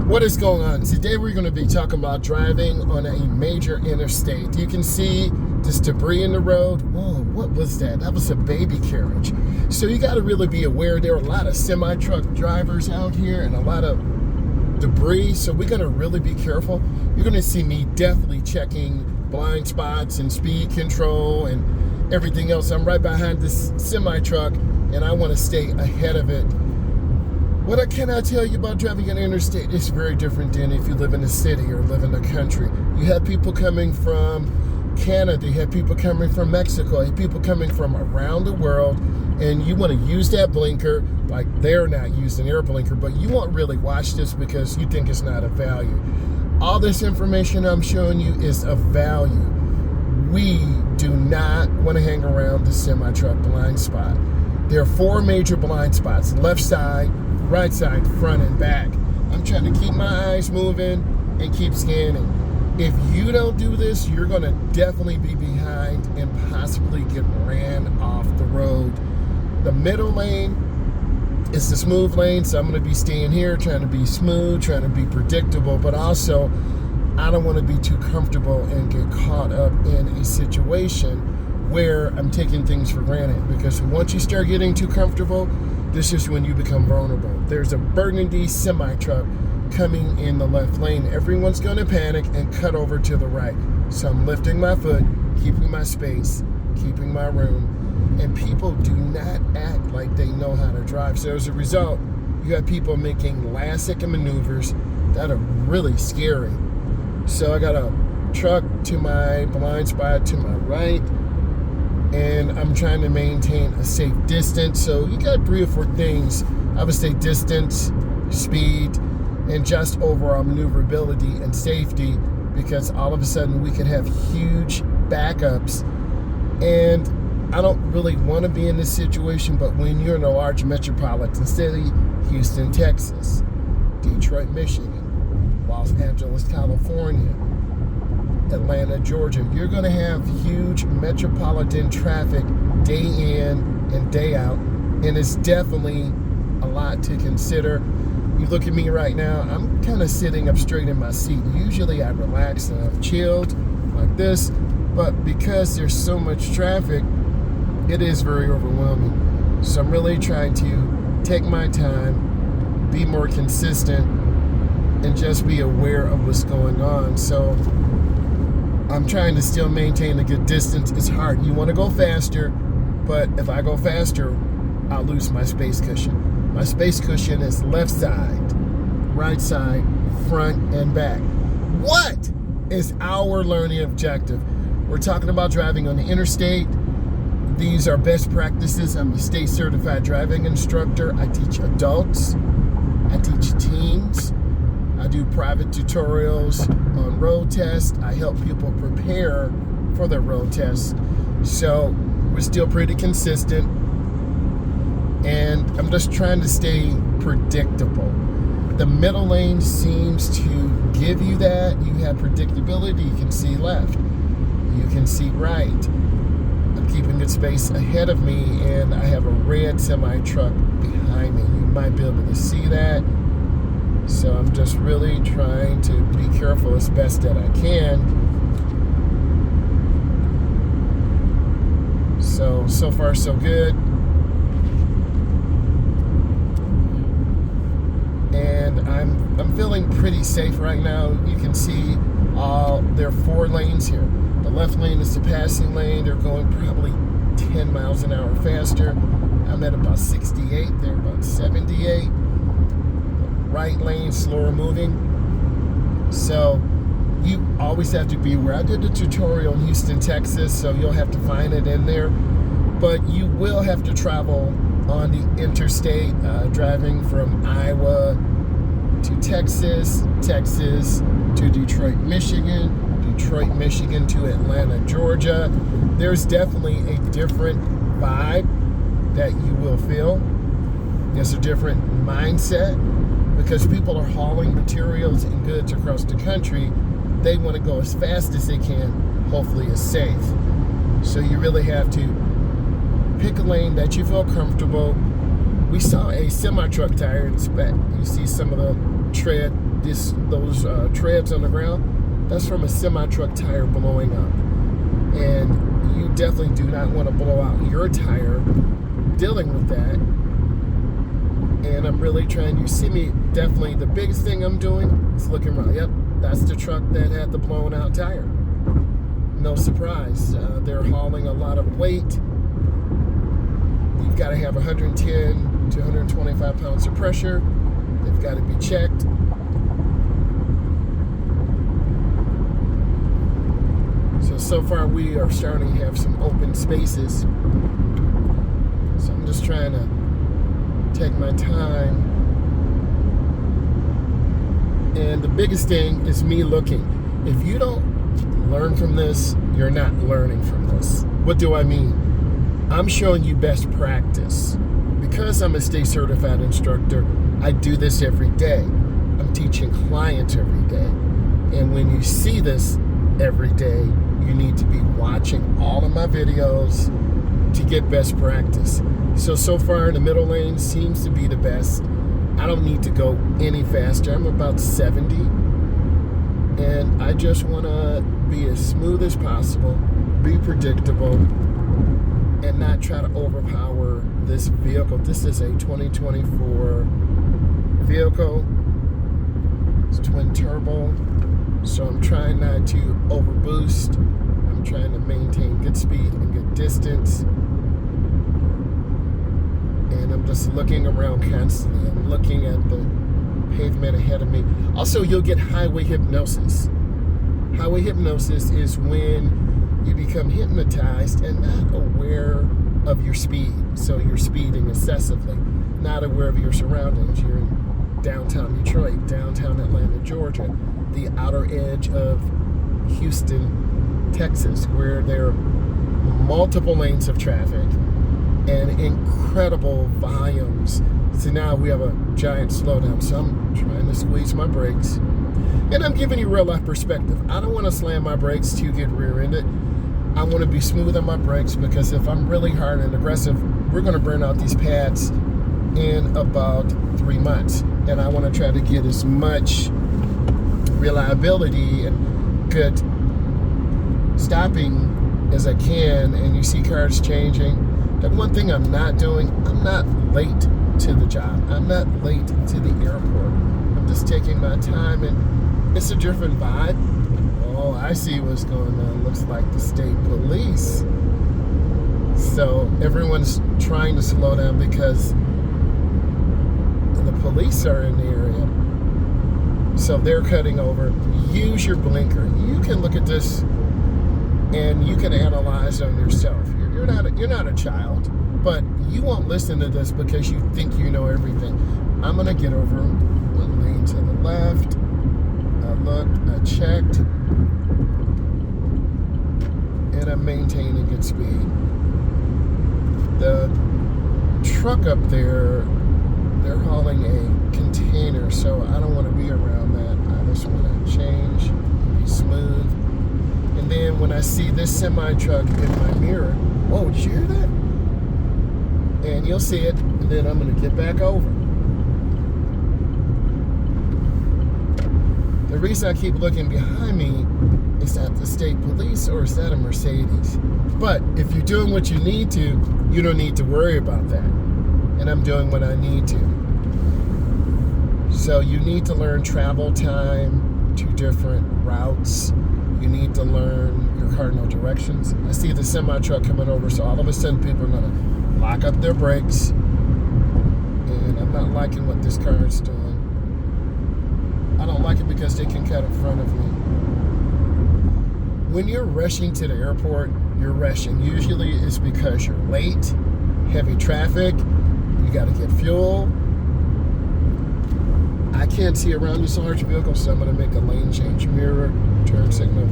What is going on? Today we're going to be talking about driving on a major interstate. You can see this debris in the road. Whoa, what was that? That was a baby carriage. So you got to really be aware. There are a lot of semi-truck drivers out here and a lot of debris. So we're going to really be careful. You're going to see me definitely checking blind spots and speed control and everything else. I'm right behind this semi-truck and I want to stay ahead of it. What can I tell you about driving an interstate? It's very different than if you live in a city or live in the country. You have people coming from Canada, you have people coming from Mexico, you have people coming from around the world, and you want to use that blinker like they're not using their blinker, but you won't really watch this because you think it's not of value. All this information I'm showing you is of value. We do not want to hang around the semi-truck blind spot. There are 4 major blind spots: left side, right side, front, and back. I'm trying to keep my eyes moving and keep scanning. If you don't do this, you're going to definitely be behind and possibly get ran off the road. The middle lane is the smooth lane, so I'm going to be staying here, trying to be smooth, trying to be predictable, but also I don't want to be too comfortable and get caught up in a situation where I'm taking things for granted, because once you start getting too comfortable, this is when you become vulnerable. There's a burgundy semi-truck coming in the left lane. Everyone's going to panic and cut over to the right. So I'm lifting my foot, keeping my space, keeping my room, and people do not act like they know how to drive. So as a result, you have people making last-second maneuvers that are really scary. So I got a truck to my blind spot to my right, and I'm trying to maintain a safe distance. So you got 3 or 4 things. I would say distance, speed, and just overall maneuverability and safety, because all of a sudden we could have huge backups. And I don't really want to be in this situation, but when you're in a large metropolitan city, Houston, Texas, Detroit, Michigan, Los Angeles, California, Atlanta, Georgia, you're going to have huge metropolitan traffic day in and day out, and it's definitely a lot to consider. You look at me right now, I'm kind of sitting up straight in my seat. Usually I relax and I'm chilled like this, but because there's so much traffic, it is very overwhelming. So I'm really trying to take my time, be more consistent, and just be aware of what's going on. So I'm trying to still maintain a good distance. It's hard. You want to go faster, but if I go faster, I'll lose my space cushion. My space cushion is left side, right side, front, and back. What is our learning objective? We're talking about driving on the interstate. These are best practices. I'm a state certified driving instructor. I teach adults. I teach teens. I do private tutorials on road tests. I help people prepare for their road tests. So we're still pretty consistent. And I'm just trying to stay predictable. The middle lane seems to give you that. You have predictability. You can see left. You can see right. I'm keeping good space ahead of me, and I have a red semi-truck behind me. You might be able to see that. So I'm just really trying to be careful as best that I can. So far so good. And I'm feeling pretty safe right now. You can see there are 4 lanes here. The left lane is the passing lane. They're going probably 10 miles an hour faster. I'm at about 68. They're about 78. Right lane, slower moving. So you always have to be aware. I did a tutorial in Houston, Texas, so you'll have to find it in there. But you will have to travel on the interstate, driving from Iowa to Texas, Texas to Detroit, Michigan, Detroit, Michigan to Atlanta, Georgia. There's definitely a different vibe that you will feel. There's a different mindset, because people are hauling materials and goods across the country. They want to go as fast as they can, hopefully as safe. So you really have to pick a lane that you feel comfortable. We saw a semi-truck tire inspect. You see some of the those treads on the ground, that's from a semi-truck tire blowing up. And you definitely do not want to blow out your tire dealing with that. And I'm really trying, you see me, definitely the biggest thing I'm doing is looking around. Yep, that's the truck that had the blown out tire. No surprise. They're hauling a lot of weight. You've got to have 110 to 125 pounds of pressure. They've got to be checked. So far we are starting to have some open spaces. So I'm just trying to take my time. And the biggest thing is me looking. If you don't learn from this, you're not learning from this. What do I mean? I'm showing you best practice. Because I'm a state certified instructor, I do this every day. I'm teaching clients every day. And when you see this every day, you need to be watching all of my videos to get best practice. So far the middle lane seems to be the best. I don't need to go any faster. I'm about 70. And I just want to be as smooth as possible, be predictable, and not try to overpower this vehicle. This is a 2024 vehicle. It's twin turbo. So I'm trying not to overboost. I'm trying to maintain good speed and good distance. And I'm just looking around constantly. I'm looking at the pavement ahead of me. Also, you'll get highway hypnosis. Highway hypnosis is when you become hypnotized and not aware of your speed. So you're speeding excessively, not aware of your surroundings. You're in downtown Detroit, downtown Atlanta, Georgia, the outer edge of Houston, Texas, where there are multiple lanes of traffic and incredible volumes. So now we have a giant slowdown. So I'm trying to squeeze my brakes. And I'm giving you real life perspective. I don't want to slam my brakes to get rear-ended. I want to be smooth on my brakes, because if I'm really hard and aggressive, we're going to burn out these pads in about 3 months. And I want to try to get as much reliability and good stopping as I can. And you see cars changing. The one thing I'm not doing, I'm not late to the job. I'm not late to the airport. I'm just taking my time, and it's a different vibe. Oh, I see what's going on. Looks like the state police. So everyone's trying to slow down because the police are in the area. So they're cutting over. Use your blinker. You can look at this and you can analyze on yourself. You're not a child, but you won't listen to this because you think you know everything. I'm gonna get over one lane to the left. I looked, I checked, and I'm maintaining good speed. The truck up there, they're hauling a container, so I don't want to be around that. I just want to change, be smooth. And then when I see this semi-truck in my mirror, whoa, did you hear that? And you'll see it, and then I'm going to get back over. The reason I keep looking behind me, is that the state police or is that a Mercedes? But if you're doing what you need to, you don't need to worry about that. And I'm doing what I need to. So you need to learn travel time to different routes. You need to learn your cardinal directions. I see the semi-truck coming over, so all of a sudden people are gonna lock up their brakes. And I'm not liking what this car is doing. I don't like it because they can cut in front of me. When you're rushing to the airport, you're rushing. Usually it's because you're late, heavy traffic, you gotta get fuel. I can't see around this large vehicle, so I'm gonna make a lane change. Mirror, turn signal.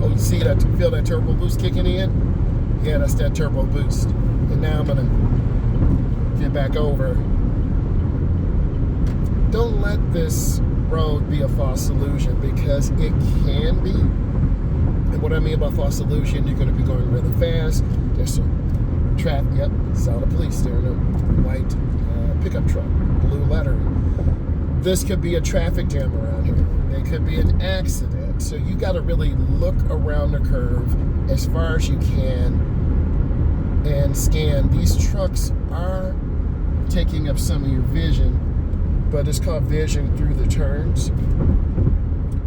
Oh, you see that? Feel that turbo boost kicking in? Yeah, that's that turbo boost. And now I'm gonna get back over. Don't let this road be a false illusion, because it can be. And what I mean by false illusion, you're gonna be going really fast. There's some traffic. Yep, saw the police there in a white pickup truck, blue lettering. this could be a traffic jam around here. There could be an accident. So you got to really look around the curve as far as you can and scan. These trucks are taking up some of your vision, but it's called vision through the turns.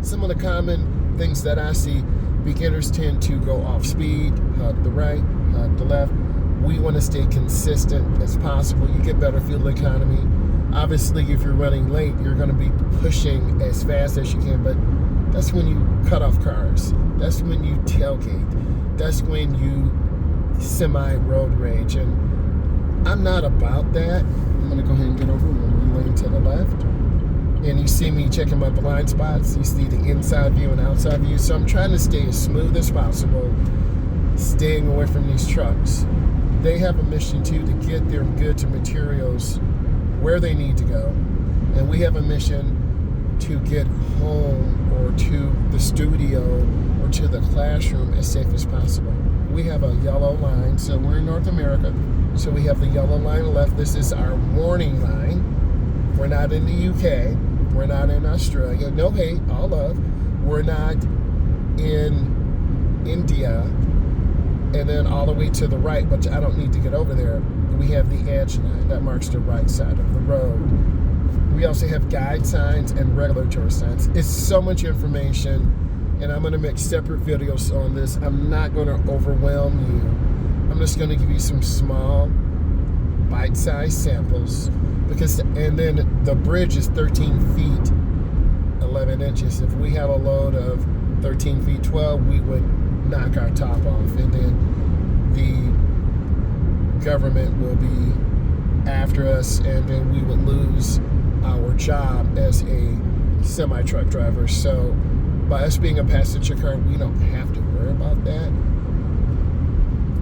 Some of the common things that I see, beginners tend to go off speed, hug the right, hug the left. We want to stay consistent as possible. You get better fuel economy. Obviously, if you're running late, you're going to be pushing as fast as you can, but that's when you cut off cars. That's when you tailgate. That's when you semi-road rage. And I'm not about that. I'm going to go ahead and get over one lane to the left. And you see me checking my blind spots. You see the inside view and outside view. So I'm trying to stay as smooth as possible, staying away from these trucks. They have a mission too to get their goods and materials where they need to go. And we have a mission to get home or to the studio or to the classroom as safe as possible. We have a yellow line, so we're in North America. So we have the yellow line left. This is our warning line. We're not in the UK. We're not in Australia. No hate, all love. We're not in India. And then all the way to the right, but I don't need to get over there. We have the edge line that marks the right side of the road. We also have guide signs and regulatory signs. It's so much information, and I'm going to make separate videos on this. I'm not going to overwhelm you. I'm just going to give you some small, bite-sized samples. And then the bridge is 13 feet, 11 inches. If we have a load of 13 feet, 12, we would knock our top off. And then the government will be after us, and then we would lose our job as a semi-truck driver. So by us being a passenger car, we don't have to worry about that.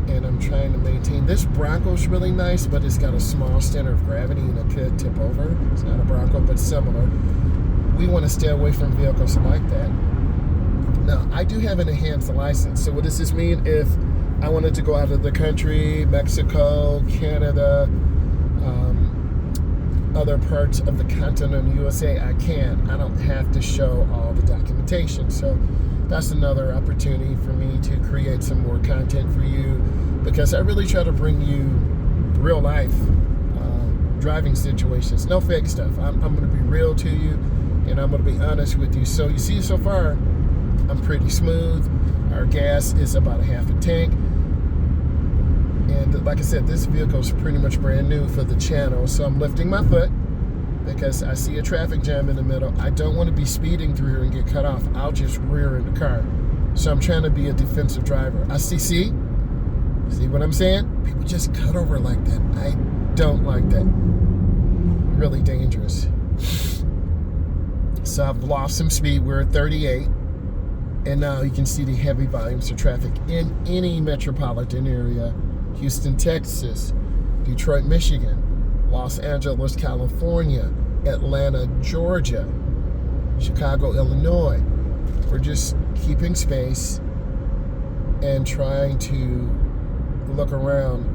And I'm trying to maintain. This Bronco's really nice, but it's got a small center of gravity and it could tip over. It's not a Bronco, but similar. We want to stay away from vehicles like that. Now, I do have an enhanced license. So what does this mean? If I wanted to go out of the country, Mexico, Canada, other parts of the continent of the USA, I can. I don't have to show all the documentation. So that's another opportunity for me to create some more content for you, because I really try to bring you real life driving situations. No fake stuff. I'm going to be real to you, and I'm going to be honest with you. So you see, so far, I'm pretty smooth. Our gas is about a half a tank. And like I said, this vehicle is pretty much brand new for the channel. So I'm lifting my foot because I see a traffic jam in the middle. I don't want to be speeding through here and get cut off. I'll just rear in the car. So I'm trying to be a defensive driver. See what I'm saying? People just cut over like that. I don't like that. Really dangerous. So I've lost some speed. We're at 38. And now you can see the heavy volumes of traffic in any metropolitan area. Houston, Texas, Detroit, Michigan, Los Angeles, California, Atlanta, Georgia, Chicago, Illinois. We're just keeping space and trying to look around.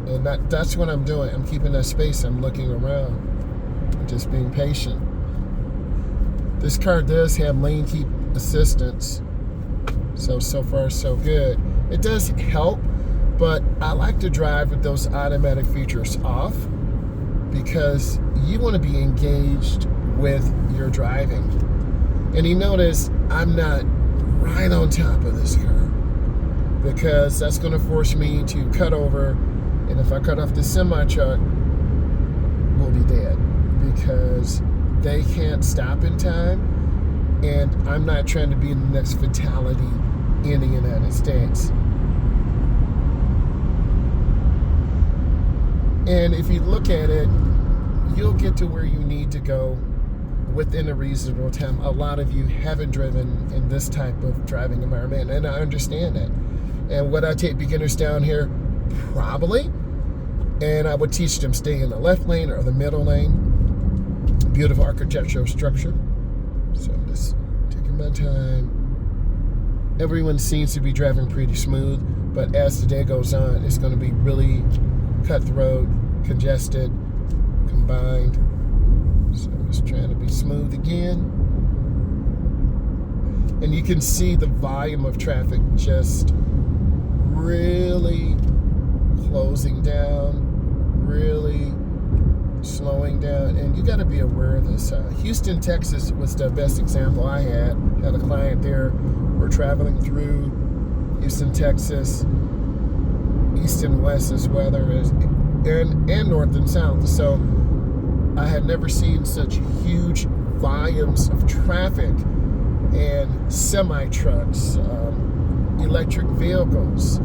And that's what I'm doing. I'm keeping that space. I'm looking around. I'm just being patient. This car does have lane keep assistance. So far, so good. It does help. But I like to drive with those automatic features off, because you want to be engaged with your driving. And you notice I'm not right on top of this car, because that's going to force me to cut over. And if I cut off the semi-truck, we'll be dead, because they can't stop in time. And I'm not trying to be the next fatality in the United States. And if you look at it, you'll get to where you need to go within a reasonable time. A lot of you haven't driven in this type of driving environment, and I understand that. And would I take beginners down here? Probably. And I would teach them stay in the left lane or the middle lane. Beautiful architectural structure. So I'm just taking my time. Everyone seems to be driving pretty smooth, but as the day goes on, it's going to be really cutthroat, congested, combined. So Just trying to be smooth again. And you can see the volume of traffic just really closing down, really slowing down. And you got to be aware of this. Houston, Texas was the best example I had. Had a client there. We're traveling through Houston, Texas, east and west as weather is, and north and south. So I had never seen such huge volumes of traffic and semi-trucks, electric vehicles.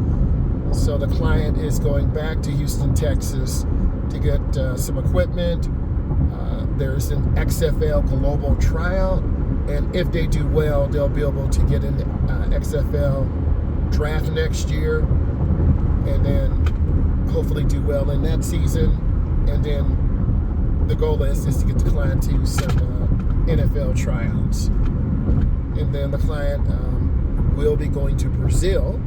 So the client is going back to Houston, Texas to get some equipment. There's an XFL global tryout, and if they do well, they'll be able to get in the XFL draft next year, and then hopefully do well in that season. And then the goal is to get the client to some NFL tryouts. And then the client will be going to Brazil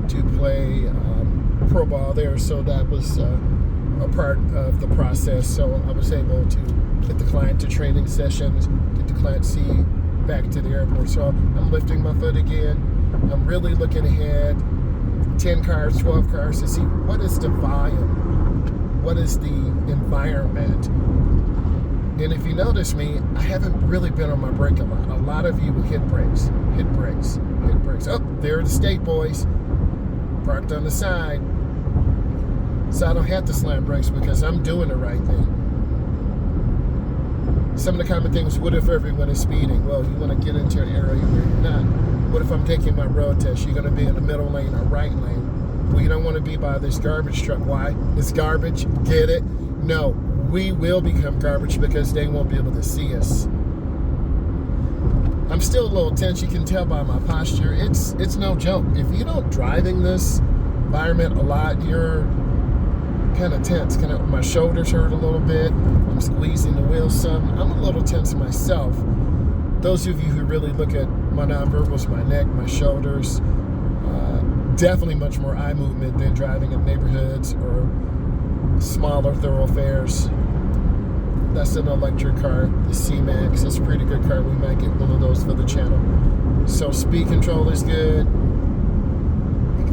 to play pro ball there. So that was a part of the process. So I was able to get the client to training sessions, get the client back to the airport. So I'm lifting my foot again. I'm really looking ahead, 10 cars, 12 cars, to see what is the volume, what is the environment. And if you notice me, I haven't really been on my brake a lot. A lot of you will hit brakes, hit brakes, hit brakes. Oh, there are the state boys, parked on the side. So I don't have to slam brakes because I'm doing the right thing. Some of the common things, what if everyone is speeding? Well, you want to get into an area where you're not. What if I'm taking my road test? You're going to be in the middle lane or right lane. Well, you don't want to be by this garbage truck. Why? It's garbage. Get it? No, we will become garbage because they won't be able to see us. I'm still a little tense. You can tell by my posture. It's no joke. If you don't driving this environment a lot, you're kind of tense. My shoulders hurt a little bit. I'm squeezing the wheels some. I'm a little tense myself. Those of you who really look at my nonverbals, my neck, my shoulders, definitely much more eye movement than driving in neighborhoods or smaller thoroughfares. That's an electric car, the C-Max. It's a pretty good car. We might get one of those for the channel. So speed control is good.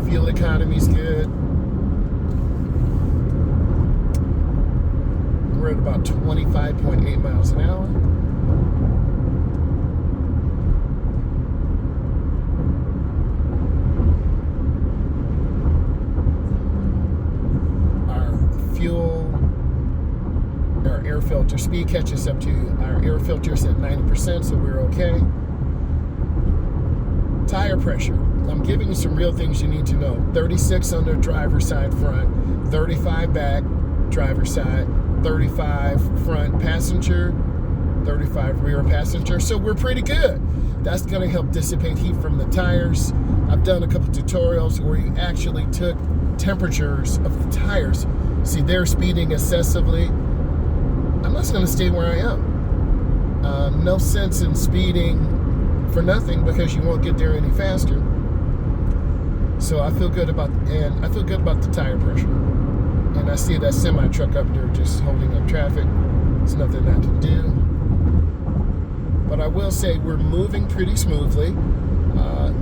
Fuel economy is good. We're at about 25.8 miles an hour. Our air filter speed catches up to our air filters at 90%, so we're okay. Tire pressure. I'm giving you some real things you need to know. 36 on the driver's side front, 35 back, driver's side, 35 front passenger, 35 rear passenger. So we're pretty good. That's going to help dissipate heat from the tires. I've done a couple tutorials where you actually took temperatures of the tires. See, they're speeding excessively. I'm just going to stay where I am. No sense in speeding for nothing because you won't get there any faster. So I feel good about the tire pressure. And I see that semi truck up there just holding up traffic. There's nothing I can do. But I will say we're moving pretty smoothly.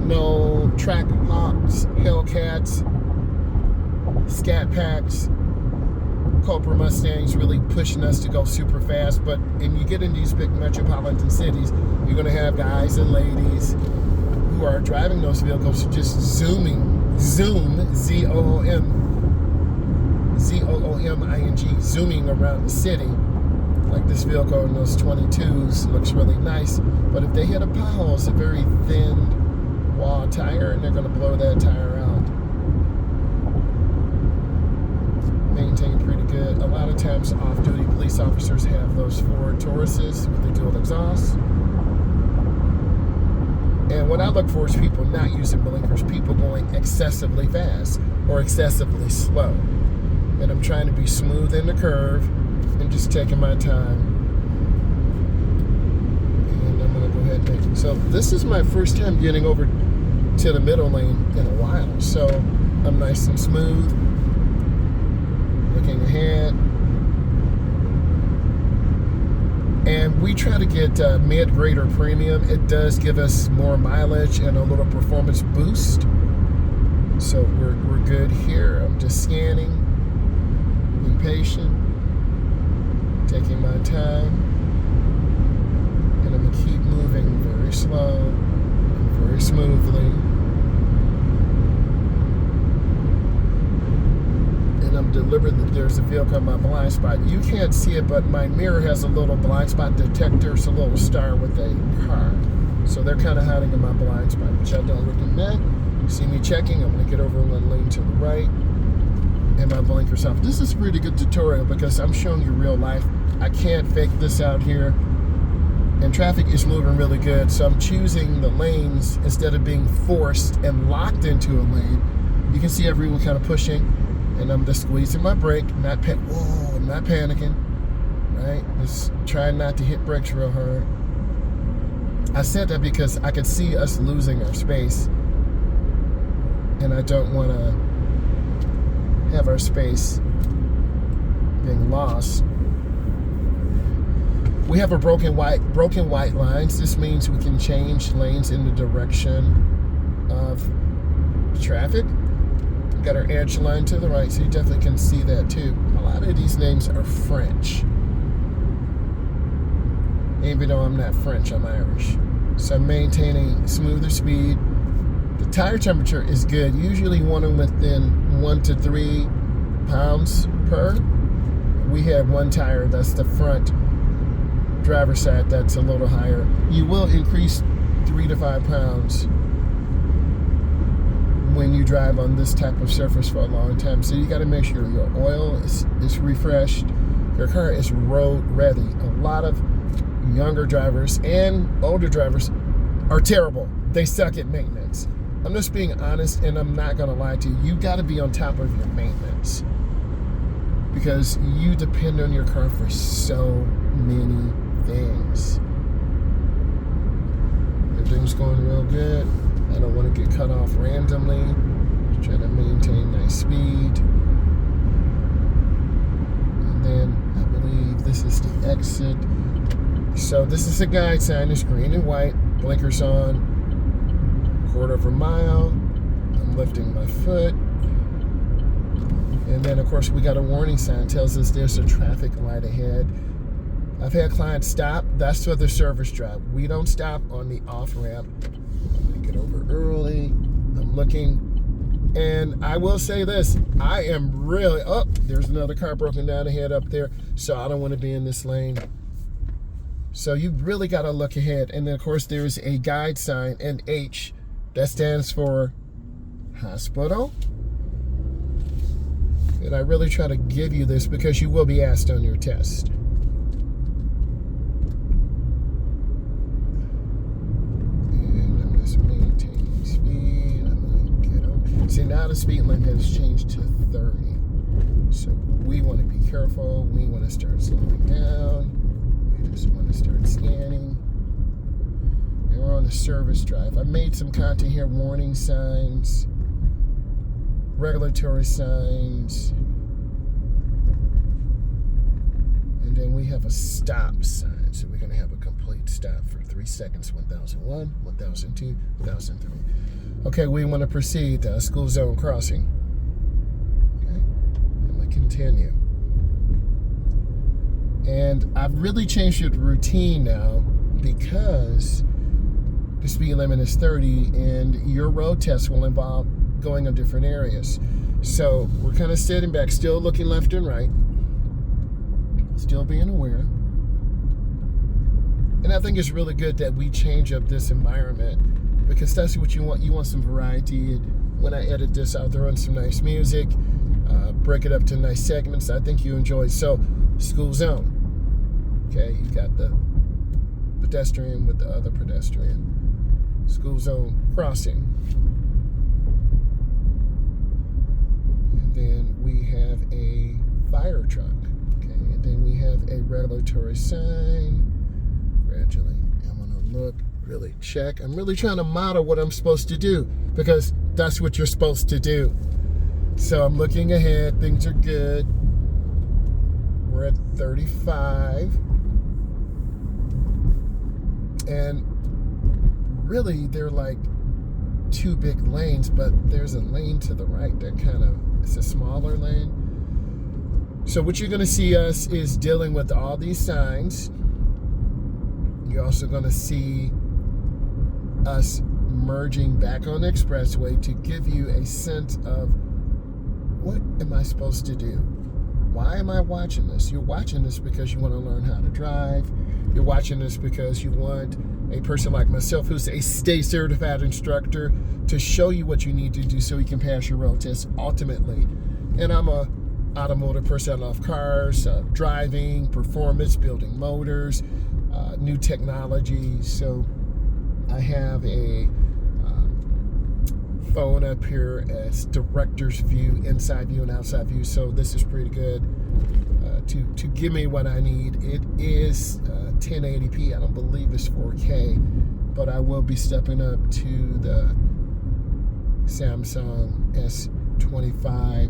No track hops, Hellcats, Scat Packs, Cobra Mustangs really pushing us to go super fast. But when you get in these big metropolitan cities, you're going to have guys and ladies who are driving those vehicles just zoom, Z-O-O-M-I-N-G, zooming around the city. Like this vehicle in those 22s looks really nice. But if they hit a pothole, it's a very thin wall tire, and they're going to blow that tire out. Maintained pretty good. A lot of times off-duty police officers have those Ford Tauruses with the dual exhaust. And what I look for is people not using blinkers, people going excessively fast or excessively slow. And I'm trying to be smooth in the curve and just taking my time. And I'm going to go ahead and make it. So this is my first time getting over to the middle lane in a while. So I'm nice and smooth. Looking ahead. And we try to get mid-grade or premium. It does give us more mileage and a little performance boost. So we're good here. I'm just scanning, being patient, taking my time, and I'm gonna keep moving very slow and very smoothly. And I'm deliberate that there's a vehicle in my blind spot. You can't see it, but my mirror has a little blind spot detector. It's a little star with a car. So they're kind of hiding in my blind spot, which I don't recommend. See me checking, I'm going to get over one lane to the right, and my blinkers off. This is a pretty good tutorial because I'm showing you real life. I can't fake this out here, and traffic is moving really good, so I'm choosing the lanes instead of being forced and locked into a lane. You can see everyone kind of pushing, and I'm just squeezing my brake, I'm not panicking, right? Just trying not to hit brakes real hard. I said that because I could see us losing our space, and I don't want to have our space being lost. We have a broken white lines. This means we can change lanes in the direction of traffic. We've got our edge line to the right, so you definitely can see that too. A lot of these names are French. Even though I'm not French, I'm Irish. So I'm maintaining smoother speed. The tire temperature is good. Usually one within 1 to 3 pounds per. We have one tire, that's the front driver's side, that's a little higher. You will increase 3 to 5 pounds when you drive on this type of surface for a long time. So you got to make sure your oil is refreshed, your car is road ready. A lot of younger drivers and older drivers are terrible. They suck at maintenance. I'm just being honest, and I'm not going to lie to you. You got to be on top of your maintenance because you depend on your car for so many things. Everything's going real good. I don't want to get cut off randomly. Just trying to maintain nice speed. And then I believe this is the exit. So this is a guide sign. It's green and white. Blinkers on. Quarter of a mile. I'm lifting my foot. And then of course we got a warning sign. Tells us there's a traffic light ahead. I've had clients stop. That's for the service drive. We don't stop on the off ramp. I'm gonna get over early. I'm looking. And I will say this. I am really there's another car broken down ahead up there. So I don't want to be in this lane. So you really got to look ahead. And then of course there's a guide sign, and H. That stands for hospital. And I really try to give you this because you will be asked on your test. And I'm just maintaining speed. I'm going to get over. See, now the speed limit has changed to 30. So we want to be careful. We want to start slowing down. We just want to start scanning. We're on a service drive. I made some content here, warning signs, regulatory signs, and then we have a stop sign. So we're going to have a complete stop for 3 seconds, 1001, 1002, 1003. Okay, we want to proceed, school zone crossing. Okay, I'm going to continue. And I've really changed the routine now because the speed limit is 30 and your road test will involve going in different areas. So we're kind of sitting back, still looking left and right, still being aware. And I think it's really good that we change up this environment because that's what you want. You want some variety. And when I edit this, I'll throw in some nice music, break it up to nice segments I think you enjoy. So school zone. Okay, you got the pedestrian with the other pedestrian. School zone crossing. And then we have a fire truck. Okay, and then we have a regulatory sign. Gradually, I'm gonna look, really check. I'm really trying to model what I'm supposed to do because that's what you're supposed to do. So I'm looking ahead, things are good. We're at 35. And really, they're like two big lanes, but there's a lane to the right that it's a smaller lane. So what you're going to see us is dealing with all these signs. You're also going to see us merging back on the expressway to give you a sense of what am I supposed to do? Why am I watching this? You're watching this because you want to learn how to drive. You're watching this because you want a person like myself who's a state certified instructor to show you what you need to do so you can pass your road test ultimately. And I'm a automotive person. I love cars, driving, performance, building motors, new technology. So I have a phone up here as director's view, inside view and outside view. So this is pretty good to give me what I need. It is 1080p. I don't believe it's 4K, but I will be stepping up to the Samsung S25,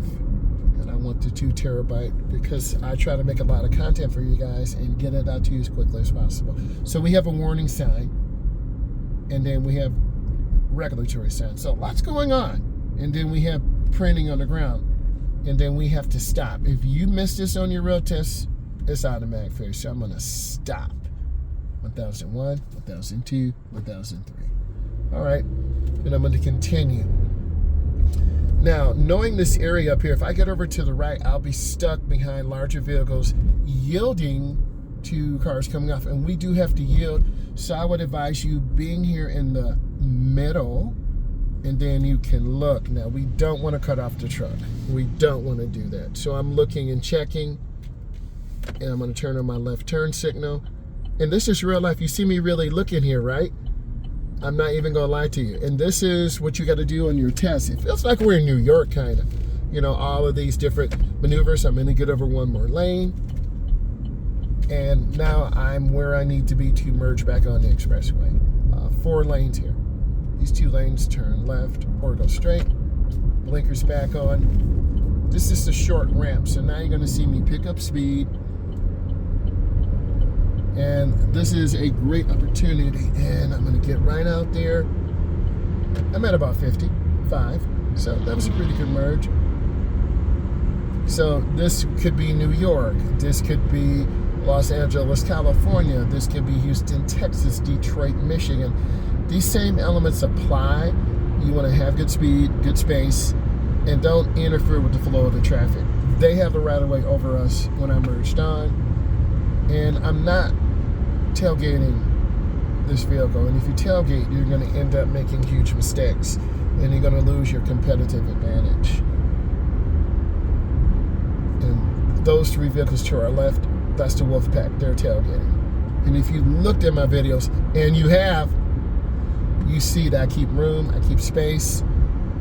and I want the 2 terabyte because I try to make a lot of content for you guys and get it out to you as quickly as possible. So we have a warning sign, and then we have regulatory signs. So lots going on. And then we have printing on the ground. And then we have to stop. If you miss this on your road test, it's automatic failure. So I'm going to stop. 1001, 1002, 1003. All right. And I'm going to continue. Now, knowing this area up here, if I get over to the right, I'll be stuck behind larger vehicles yielding to cars coming off. And we do have to yield. So I would advise you being here in the middle, and then you can look. Now, we don't want to cut off the truck. We don't want to do that. So I'm looking and checking, and I'm going to turn on my left turn signal. And this is real life. You see me really looking here, right? I'm not even going to lie to you. And this is what you got to do on your test. It feels like we're in New York, kind of. You know, all of these different maneuvers. I'm going to get over one more lane. And now I'm where I need to be to merge back on the expressway. 4 lanes here. These 2 lanes turn left or go straight. Blinkers back on. This is the short ramp, so now you're going to see me pick up speed. And this is a great opportunity. And I'm going to get right out there. I'm at about 55, so that was a pretty good merge. So this could be New York. This could be Los Angeles, California. This could be Houston, Texas, Detroit, Michigan. These same elements apply. You want to have good speed, good space, and don't interfere with the flow of the traffic. They have the right of way over us when I merged on, and I'm not tailgating this vehicle. And if you tailgate, you're going to end up making huge mistakes, and you're going to lose your competitive advantage. And those 3 vehicles to our left, that's the wolf pack. They're tailgating. And if you looked at my videos, and you have, you see that I keep room, I keep space.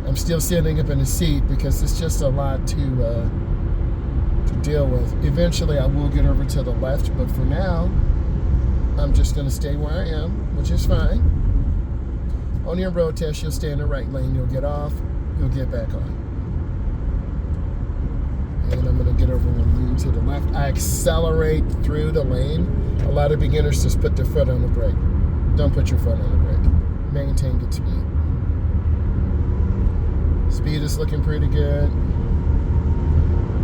I'm still sitting up in the seat because it's just a lot to deal with. Eventually, I will get over to the left, but for now, I'm just going to stay where I am, which is fine. On your road test, you'll stay in the right lane. You'll get off. You'll get back on. And I'm going to get over one lane to the left. I accelerate through the lane. A lot of beginners just put their foot on the brake. Don't put your foot on the brake. Maintain good speed. Speed is looking pretty good.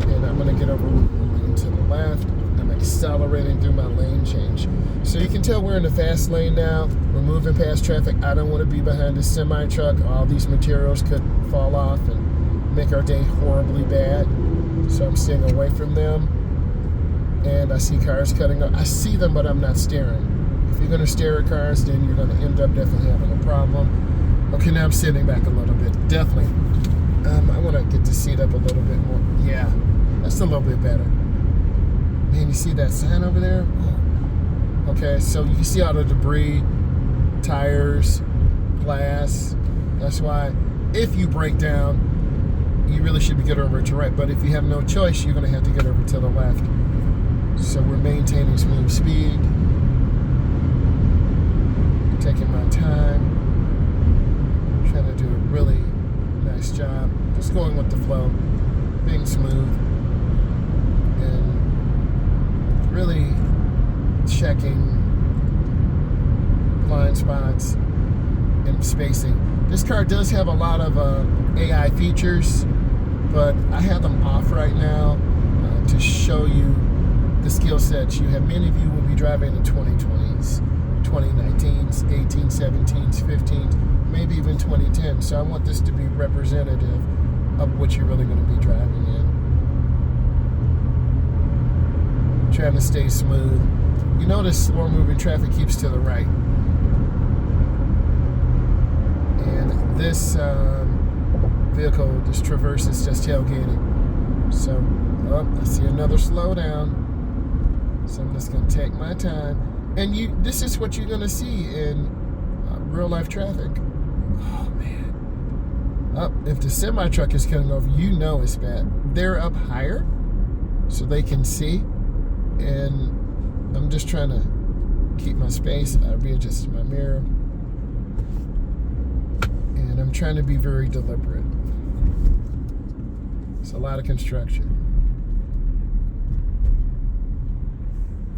And I'm going to get over one lane to the left. I'm accelerating through my lane change. So you can tell we're in the fast lane now. We're moving past traffic. I don't want to be behind this semi-truck. All these materials could fall off and make our day horribly bad. So I'm staying away from them. And I see cars cutting up. I see them, but I'm not staring. If you're going to stare at cars, then you're going to end up definitely having a problem. Okay, now I'm sitting back a little bit. Definitely. I want to get the seat up a little bit more. Yeah, that's a little bit better. Man, you see that sign over there? Okay, so you can see all the debris, tires, glass. That's why if you break down, you really should be getting over to the right. But if you have no choice, you're going to have to get over to the left. So we're maintaining smooth speed. Taking my time. Trying to do a really nice job. Just going with the flow. Being smooth. And really checking blind spots and spacing. This car does have a lot of AI features, but I have them off right now to show you the skill sets you have. Many of you will be driving in 2020s, 2019s, 18s, 17s, 15s, maybe even 2010s. So I want this to be representative of what you're really going to be driving in. Trying to stay smooth. You notice slower moving traffic keeps to the right. And this vehicle, this Traverse, is just tailgating. So, I see another slowdown. So I'm just going to take my time. And this is what you're going to see in real life traffic. Oh, man. If the semi-truck is coming over, you know it's bad. They're up higher so they can see. And I'm just trying to keep my space. I readjusted my mirror. And I'm trying to be very deliberate. It's a lot of construction.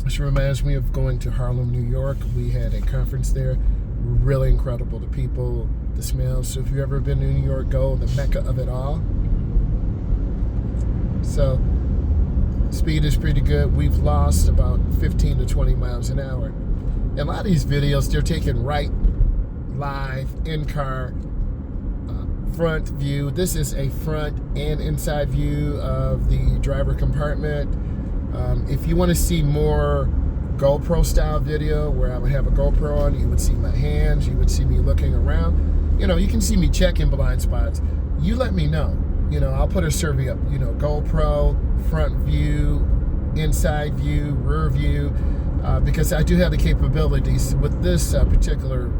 This reminds me of going to Harlem, New York. We had a conference there. Really incredible. The people, the smells. So if you've ever been to New York, go, the mecca of it all. So speed is pretty good. We've lost about 15 to 20 miles an hour. And a lot of these videos, they're taken right, live, in-car, front view. This is a front and inside view of the driver compartment. If you want to see more GoPro style video where I would have a GoPro on, you would see my hands, you would see me looking around. You know, you can see me checking blind spots. You let me know. You know, I'll put a survey up, you know, GoPro, front view, inside view, rear view, because I do have the capabilities. With this particular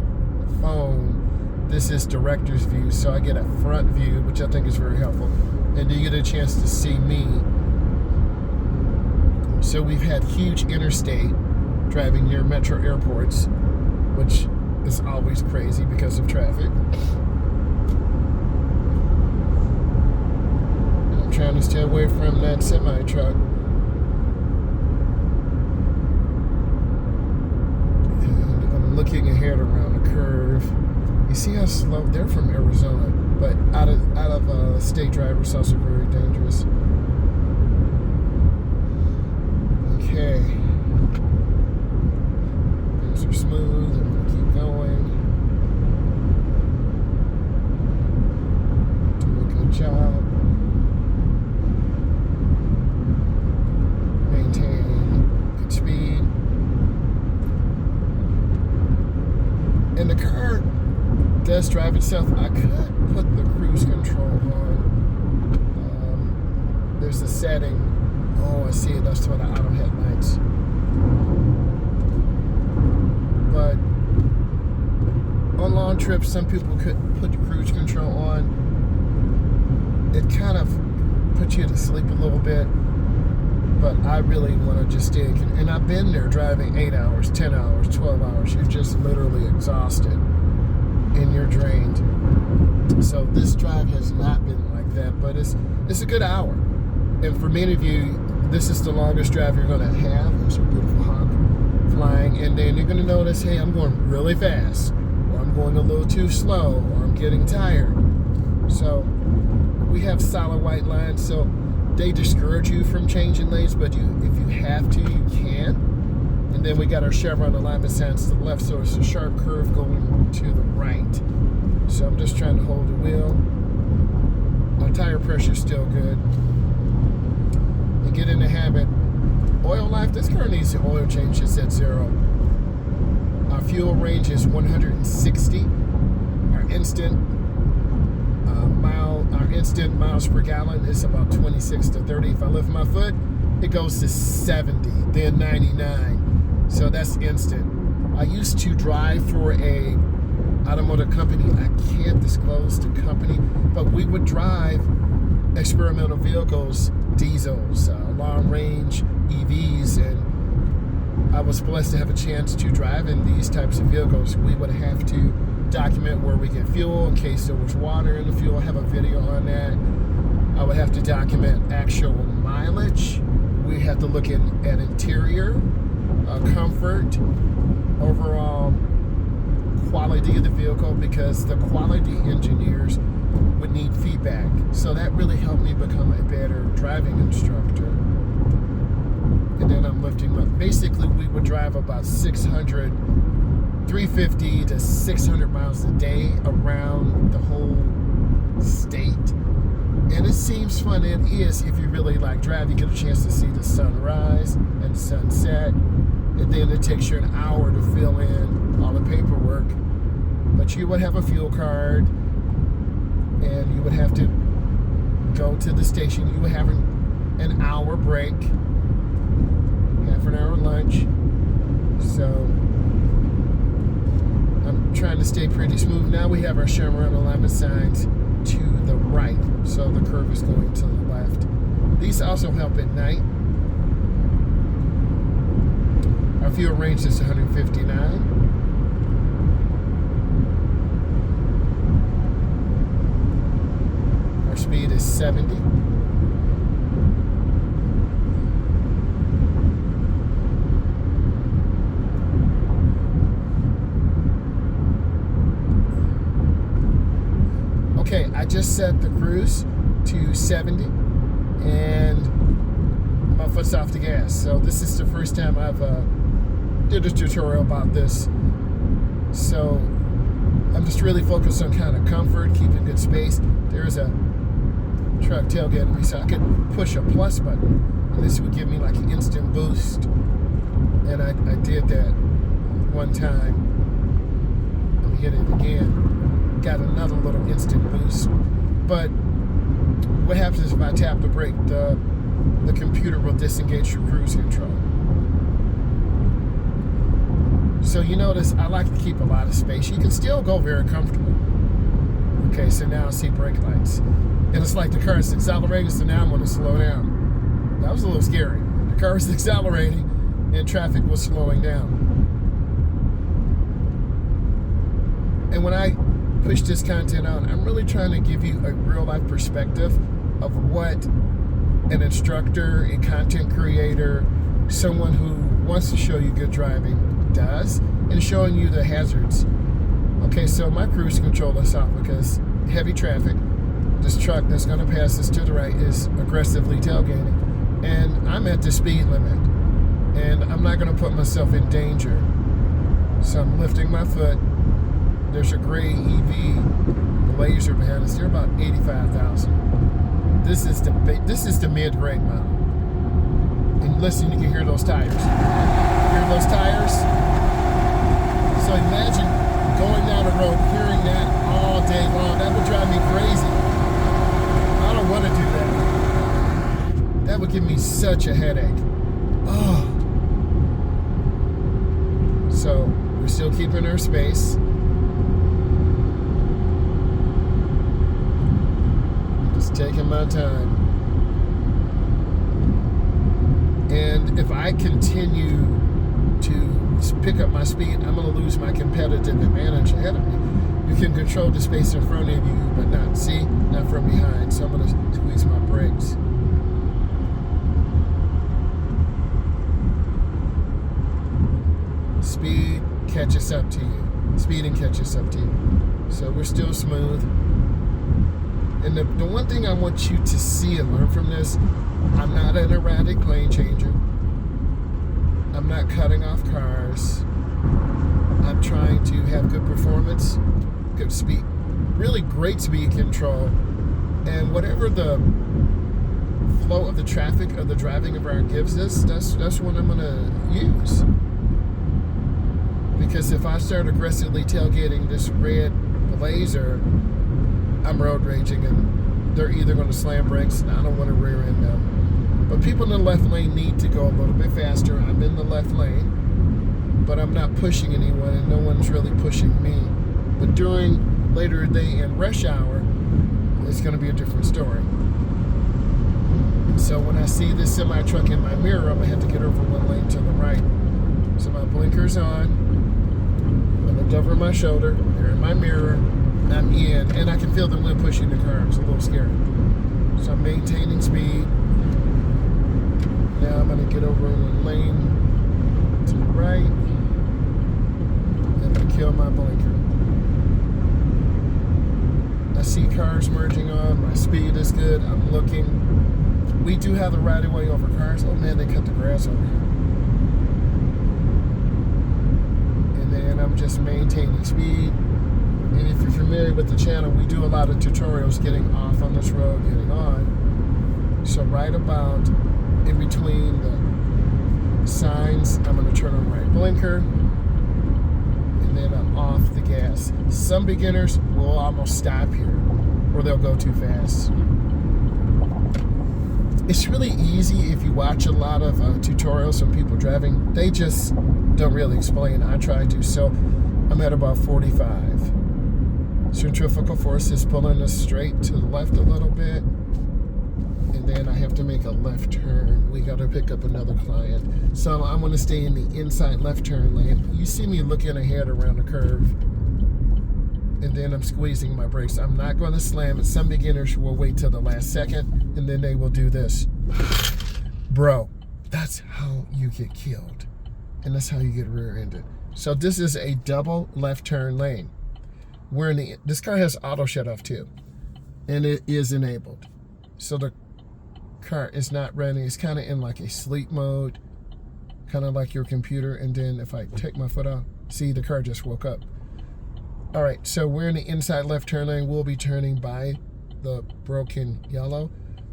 phone, this is director's view, so I get a front view, which I think is very helpful. And you get a chance to see me. So we've had huge interstate driving near metro airports, which is always crazy because of traffic. And I'm trying to stay away from that semi-truck. And I'm looking ahead around the curve. You see how slow? They're from Arizona, but out of state drivers, also very dangerous. Okay, things are smooth. I'm gonna keep going. Do a good job. Maintain good speed. And the car does drive itself. I could put the cruise control on. There's a setting. Oh, I see it. That's for the auto headlights. But on long trips, some people could put the cruise control on. It kind of puts you to sleep a little bit. But I really want to just stay. And I've been there driving 8 hours, 10 hours, 12 hours. You're just literally exhausted and you're drained. So this drive has not been like that, but it's a good hour. And for many of you, this is the longest drive you're going to have. There's a beautiful hawk flying. And then you're going to notice, hey, I'm going really fast. Or I'm going a little too slow. Or I'm getting tired. So we have solid white lines. So they discourage you from changing lanes. But if you have to, you can. And then we got our chevron alignment signs to the left. So it's a sharp curve going to the right. So I'm just trying to hold the wheel. My tire pressure is still good. Get in the habit. Oil life, this car needs an oil change. It's at 0. Our fuel range is 160. Our instant miles per gallon is about 26 to 30. If I lift my foot, it goes to 70, then 99. So that's instant. I used to drive for a automotive company. I can't disclose the company, but we would drive experimental vehicles, diesels, long range EVs, and I was blessed to have a chance to drive in these types of vehicles. We would have to document where we get fuel in case there was water in the fuel. I have a video on that. I would have to document actual mileage. We have to look at interior, comfort, overall quality of the vehicle, because the quality engineers would need feedback. So that really helped me become a better driving instructor. And then I'm lifting up. Basically, we would drive about 350 to 600 miles a day around the whole state. And it seems fun. It is if you really like driving. You get a chance to see the sunrise and sunset. And then it takes you an hour to fill in all the paperwork. But you would have a fuel card, and you would have to go to the station. You would have an hour break, half an hour lunch. So I'm trying to stay pretty smooth. Now we have our Chevron alignment signs to the right, so the curve is going to the left. These also help at night. Our fuel range is 159. Our speed is 70. Okay, I just set the cruise to 70 and my foot's off the gas. So this is the first time I've did a tutorial about this. So I'm just really focused on kind of comfort, keeping good space. There's a truck tailgating me, so I could push a plus button, and this would give me like an instant boost. And I did that one time. Let me hit it again. Got another little instant boost. But what happens if I tap the brake? The computer will disengage your cruise control. So you notice I like to keep a lot of space. You can still go very comfortably. Okay, so now I see brake lights. And it's like the car is accelerating, so now I'm going to slow down. That was a little scary. The car is accelerating and traffic was slowing down. And when I push this content out, I'm really trying to give you a real life perspective of what an instructor, a content creator, someone who wants to show you good driving does, and showing you the hazards. Okay, so my cruise control is off because heavy traffic. This truck that's going to pass us to the right is aggressively tailgating, and I'm at the speed limit, and I'm not going to put myself in danger. So I'm lifting my foot. There's a gray EV Blazer behind us. They're about 85,000. This is the mid-grade model. And listen, you can hear those tires. Hear those tires? So imagine going down the road, hearing that all day long. That would drive me crazy. I don't want to do that. That would give me such a headache. Oh. So we're still keeping our space. Just taking my time. And if I continue to pick up my speed, I'm going to lose my competitive advantage ahead of me. You can control the space in front of you, but not from behind. So I'm going to squeeze my brakes. Speed catches up to you. Speeding catches up to you. So we're still smooth. And the one thing I want you to see and learn from this, I'm not an erratic lane changer. I'm not cutting off cars. I'm trying to have good performance, good speed, really great speed control, and whatever the flow of the traffic of the driving environment gives us, that's what I'm gonna use. Because if I start aggressively tailgating this red Blazer, I'm road raging, and they're either going to slam brakes, and I don't want to rear end them. But people in the left lane need to go a little bit faster. I'm in the left lane, but I'm not pushing anyone, and no one's really pushing me. But during later day and rush hour, it's going to be a different story. So when I see this semi truck in my mirror, I'm going to have to get over one lane to the right. So my blinker's on. I looked over my shoulder. They're in my mirror. I'm in, and I can feel the wind pushing the car. It's a little scary. So I'm maintaining speed. Now I'm going to get over one lane to the right. And I'm going to kill my blinker. I see cars merging on. My speed is good. I'm looking. We do have the right of way over cars. Oh man, they cut the grass over here. And then I'm just maintaining speed. And if you're familiar with the channel, we do a lot of tutorials getting off on this road, getting on. So right about in between the signs, I'm going to turn on right blinker. And then I'm off the gas. Some beginners will almost stop here, or they'll go too fast. It's really easy if you watch a lot of tutorials of people driving. They just don't really explain. I try to. So I'm at about 45. Centrifugal force is pulling us straight to the left a little bit. And then I have to make a left turn. We got to pick up another client. So I'm going to stay in the inside left turn lane. You see me looking ahead around the curve. And then I'm squeezing my brakes. I'm not going to slam it. Some beginners will wait till the last second, and then they will do this. Bro, that's how you get killed. And that's how you get rear-ended. So this is a double left turn lane. This car has auto shut off too. And it is enabled. So the car is not running. It's kind of in like a sleep mode. Kind of like your computer. And then if I take my foot off, see the car just woke up. All right, so we're in the inside left turn lane. We'll be turning by the broken yellow.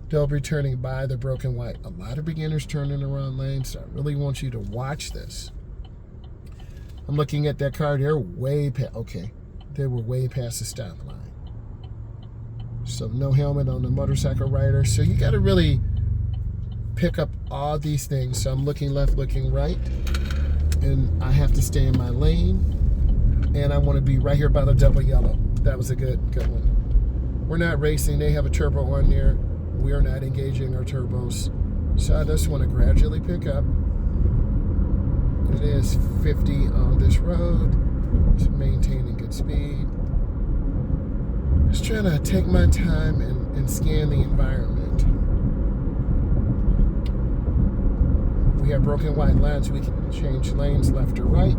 They'll be turning by the broken white. A lot of beginners turn in the wrong lane, so I really want you to watch this. I'm looking at that car. They're way past, okay, they were way past the stop line. So no helmet on the motorcycle rider. So you got to really pick up all these things. So I'm looking left, looking right, and I have to stay in my lane. And I want to be right here by the double yellow. That was a good one. We're not racing. They have a turbo on there. We're not engaging our turbos. So I just want to gradually pick up. It is 50 on this road. Just maintaining good speed. Just trying to take my time and scan the environment. We have broken white lines. We can change lanes left or right.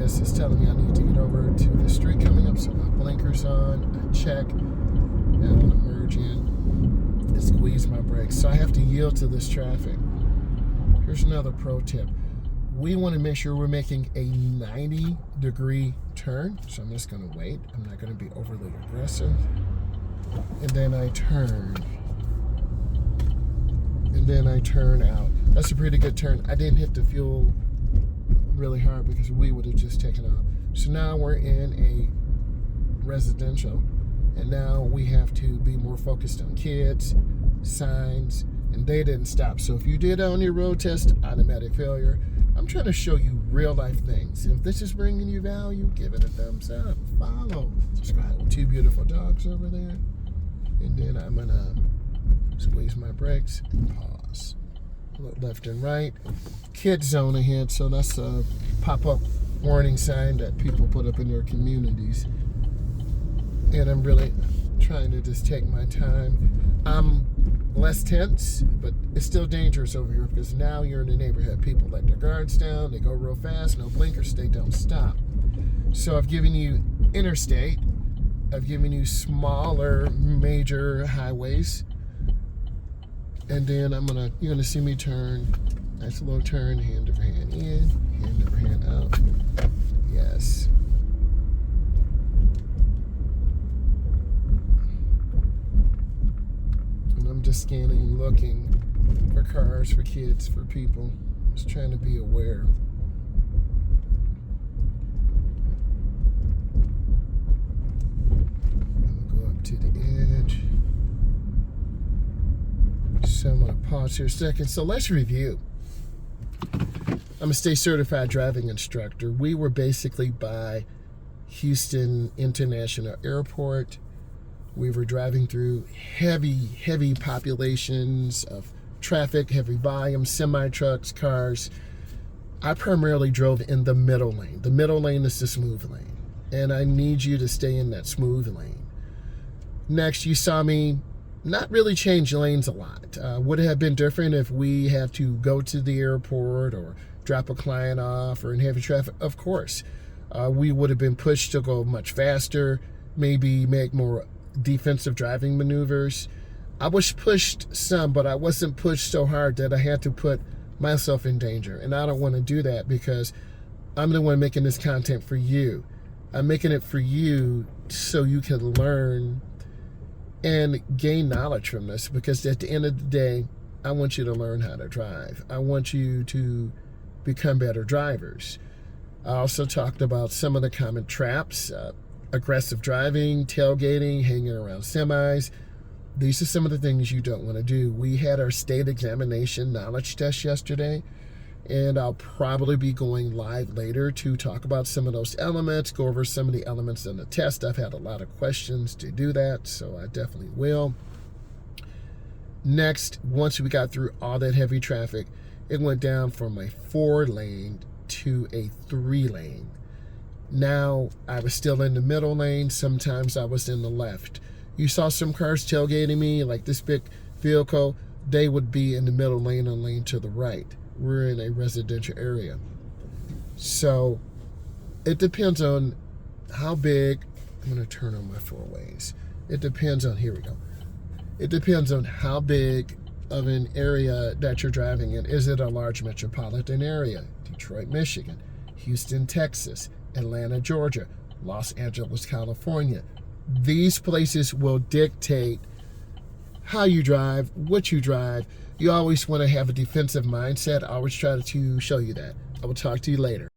Is telling me I need to get over to the street coming up, so my blinkers on, I check, and I'm going to merge in and squeeze my brakes. So I have to yield to this traffic. Here's another pro tip. We want to make sure we're making a 90-degree turn, so I'm just going to wait. I'm not going to be overly aggressive. And then I turn. And then I turn out. That's a pretty good turn. I didn't hit the fuel really hard because we would have just taken off. So now we're in a residential, and now we have to be more focused on kids, signs, and they didn't stop. So if you did on your road test, automatic failure. I'm trying to show you real life things. If this is bringing you value, give it a thumbs up, follow, subscribe. 2 beautiful dogs over there. And then I'm gonna squeeze my brakes and pause. Look left and right. Kid zone ahead, so that's a pop-up warning sign that people put up in their communities. And I'm really trying to just take my time. I'm less tense, but it's still dangerous over here because now you're in the neighborhood. People let their guards down, they go real fast, no blinkers, they don't stop. So I've given you interstate, I've given you smaller major highways. And then you're gonna see me turn, nice little turn, hand over hand in, hand over hand out. Yes. And I'm just scanning, looking for cars, for kids, for people. Just trying to be aware. I'm gonna go up to the edge. So I'm going to pause here a second. So let's review. I'm a state certified driving instructor. We were basically by Houston International Airport. We were driving through heavy populations of traffic, heavy volume, semi-trucks, cars. I primarily drove in the middle lane. The middle lane is the smooth lane. And I need you to stay in that smooth lane. Next, you saw me not really change lanes a lot. Would it have been different if we had to go to the airport or drop a client off or in heavy traffic? Of course. We would have been pushed to go much faster, maybe make more defensive driving maneuvers. I was pushed some, but I wasn't pushed so hard that I had to put myself in danger. And I don't want to do that because I'm the one making this content for you. I'm making it for you so you can learn and gain knowledge from this, because at the end of the day, I want you to learn how to drive. I want you to become better drivers. I also talked about some of the common traps, aggressive driving, tailgating, hanging around semis. These are some of the things you don't want to do. We had our state examination knowledge test yesterday, and I'll probably be going live later to talk about some of those elements, go over some of the elements in the test. I've had a lot of questions to do that, so I definitely will. Next, once we got through all that heavy traffic, it went down from a 4-lane to a 3-lane. Now, I was still in the middle lane. Sometimes I was in the left. You saw some cars tailgating me, like this big vehicle. They would be in the middle lane and lane to the right. We're in a residential area. So it depends on how big. I'm going to turn on my 4-ways. It depends on, here we go. It depends on how big of an area that you're driving in. Is it a large metropolitan area? Detroit, Michigan, Houston, Texas, Atlanta, Georgia, Los Angeles, California. These places will dictate how you drive, what you drive. You always want to have a defensive mindset. I always try to show you that. I will talk to you later.